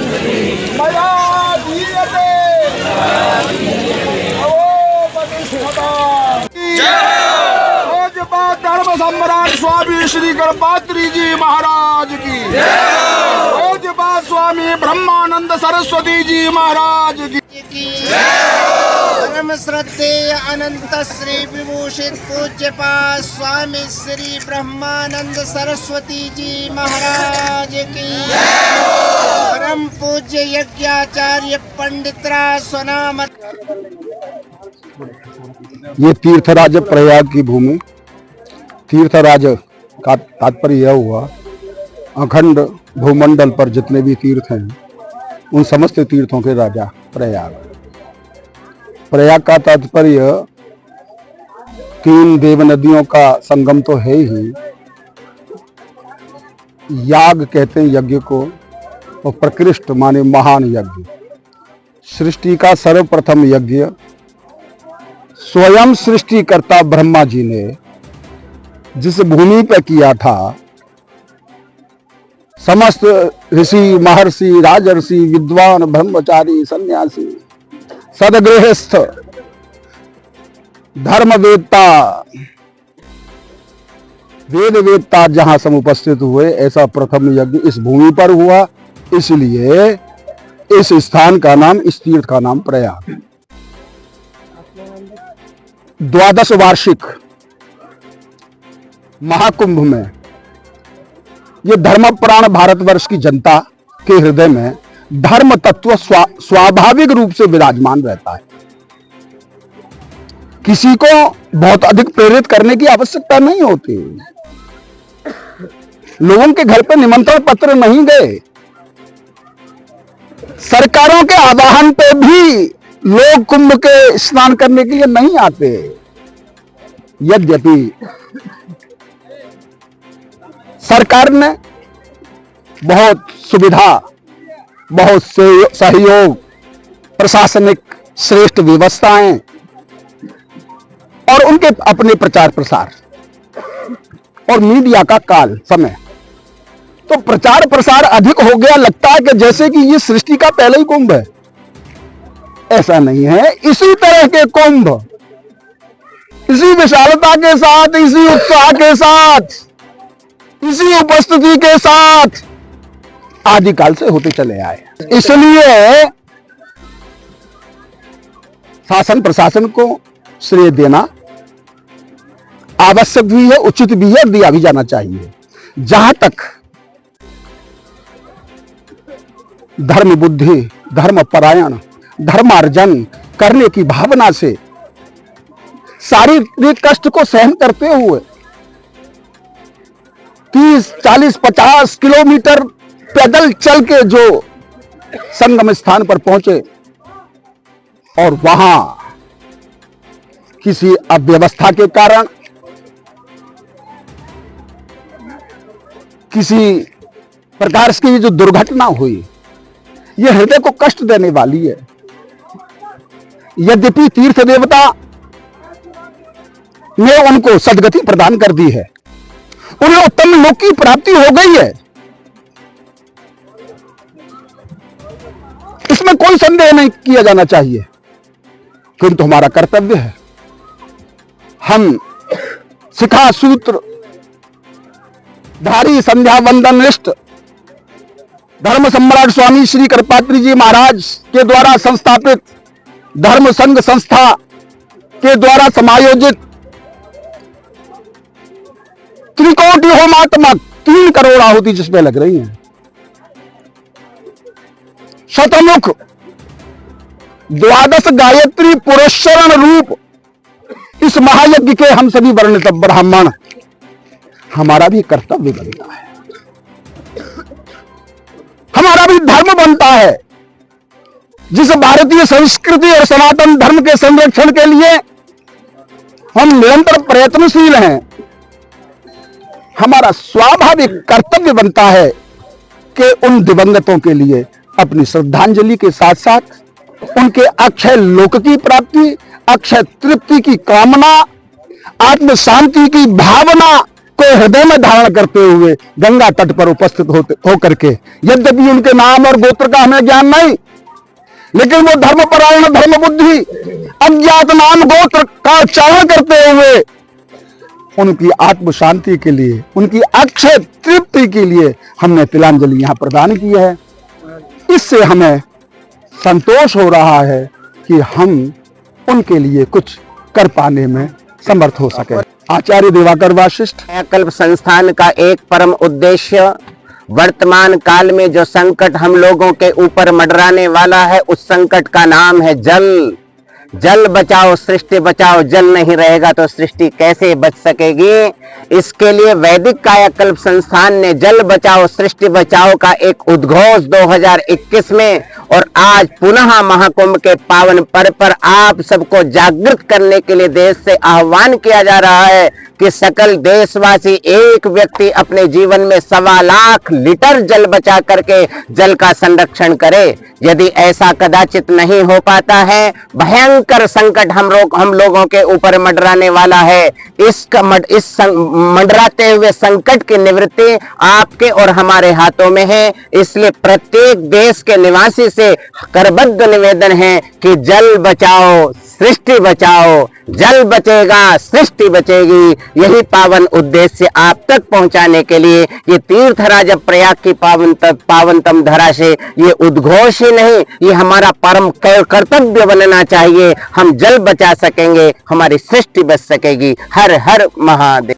मया दीयते पूज्यपाद धर्म सम्राट स्वामी श्री गणपात्री जी महाराज की, पूज्यपाद स्वामी ब्रह्मानंद सरस्वती जी महाराज की, परम श्रद्धेय अनंत श्री विभूषित पूज्यपाद स्वामी श्री ब्रह्मानंद सरस्वती जी महाराज की, परम पूज्य यज्ञाचार्य पंडितराज सोनामत। ये तीर्थराज प्रयाग की भूमि, तीर्थराज का तात्पर्य यह हुआ अखंड भूमंडल पर जितने भी तीर्थ हैं उन समस्त तीर्थों के राजा प्रयाग। प्रयाग का तात्पर्य तीन देव नदियों का संगम तो है ही, याग कहते हैं यज्ञ को, और प्रकृष्ट माने महान यज्ञ। सृष्टि का सर्वप्रथम यज्ञ स्वयं सृष्टिकर्ता ब्रह्मा जी ने जिस भूमि पर किया था, समस्त ऋषि महर्षि राजर्षि विद्वान ब्रह्मचारी सन्यासी सदगृहस्थ धर्मवेत्ता वेद वेत्ता जहां समुपस्थित हुए, ऐसा प्रथम यज्ञ इस भूमि पर हुआ। इसलिए इस स्थान का नाम, इस तीर्थ का नाम प्रयाग। 12 वार्षिक महाकुंभ में ये धर्मप्राण भारतवर्ष की जनता के हृदय में धर्म तत्व स्वाभाविक रूप से विराजमान रहता है। किसी को बहुत अधिक प्रेरित करने की आवश्यकता नहीं होती। लोगों के घर पे निमंत्रण पत्र नहीं गए, सरकारों के आह्वान पे भी लोग कुंभ के स्नान करने के लिए नहीं आते। यद्यपि सरकार ने बहुत सुविधा, बहुत सहयोग, प्रशासनिक श्रेष्ठ व्यवस्थाएं और उनके अपने प्रचार प्रसार और मीडिया का काल समय, तो प्रचार प्रसार अधिक हो गया। लगता है कि जैसे कि ये सृष्टि का पहला ही कुंभ है। ऐसा नहीं है। इसी तरह के कुंभ, इसी विशालता के साथ, इसी उत्साह के साथ, इसी उपस्थिति के साथ आदिकाल से होते चले आए। इसलिए शासन प्रशासन को श्रेय देना आवश्यक भी है, उचित भी है, दिया भी जाना चाहिए। जहां तक धर्म बुद्धि, धर्म परायण, धर्मार्जन करने की भावना से शारीरिक कष्ट को सहन करते हुए 30, 40, 50 किलोमीटर पैदल चल के जो संगम स्थान पर पहुंचे और वहां किसी अव्यवस्था के कारण, किसी प्रकार की जो दुर्घटना हुई, यह हृदय को कष्ट देने वाली है। यद्यपि तीर्थ देवता ने उनको सदगति प्रदान कर दी है, उन्हें उत्तम लोक की प्राप्ति हो गई है, इसमें कोई संदेह नहीं किया जाना चाहिए। किंतु हमारा कर्तव्य है, हम शिखा सूत्र धारी संध्या वंदन निष्ठ धर्म सम्राट स्वामी श्री गणपात्री जी महाराज के द्वारा संस्थापित धर्म संघ संस्था के द्वारा समायोजित त्रिकोटि होमात्मक 3 करोड़ आहुति जिसमें लग रही हैं, शतमुख 12 गायत्री पुरस्सरण रूप इस महायज्ञ के हम सभी वर्णित ब्राह्मण, हमारा भी कर्तव्य बनता है, हमारा भी धर्म बनता है। जिस भारतीय संस्कृति और सनातन धर्म के संरक्षण के लिए हम निरंतर प्रयत्नशील हैं, हमारा स्वाभाविक कर्तव्य बनता है कि उन दिवंगतों के लिए अपनी श्रद्धांजलि के साथ साथ उनके अक्षय लोक की प्राप्ति, अक्षय तृप्ति की कामना, आत्म शांति की भावना को हृदय में धारण करते हुए गंगा तट पर उपस्थित होकर के, यद्यपि उनके नाम और गोत्र का हमें ज्ञान नहीं, लेकिन वो धर्मपरायण, धर्म बुद्धि, अज्ञात नाम गोत्र का उच्चारण करते हुए उनकी आत्म शांति के लिए, उनकी अक्षय तृप्ति के लिए हमने तिलांजलि यहां प्रदान की है। इससे हमें संतोष हो रहा है कि हम उनके लिए कुछ कर पाने में समर्थ हो सके। आचार्य दिवाकर वाशिष्ठ। कायाकल्प संस्थान का एक परम उद्देश्य वर्तमान काल में जो संकट हम लोगों के ऊपर मंडराने वाला है, उस संकट का नाम है जल। जल बचाओ सृष्टि बचाओ, जल नहीं रहेगा तो सृष्टि कैसे बच सकेगी। इसके लिए वैदिक कायाकल्प संस्थान ने जल बचाओ सृष्टि बचाओ का एक उद्घोष 2021 में और आज पुनः महाकुंभ के पावन पर्व पर आप सबको जागृत करने के लिए देश से आह्वान किया जा रहा है कि सकल देशवासी एक व्यक्ति अपने जीवन में 1.25 लाख लीटर जल बचा करके जल का संरक्षण करे। यदि ऐसा कदाचित नहीं हो पाता है, भयंकर संकट हम लोगों के ऊपर मंडराने वाला है। इस मंडराते हुए संकट की निवृत्ति आपके और हमारे हाथों में है। इसलिए प्रत्येक देश के निवासी से करबद्ध निवेदन है कि जल बचाओ सृष्टि बचाओ, जल बचेगा सृष्टि बचेगी। यही पावन उद्देश्य आप तक पहुंचाने के लिए ये तीर्थराज प्रयाग की पावनतम धरा से ये उद्घोष ही नहीं, ये हमारा परम कर्तव्य बनना चाहिए। हम जल बचा सकेंगे, हमारी सृष्टि बच सकेगी। हर हर महादेव।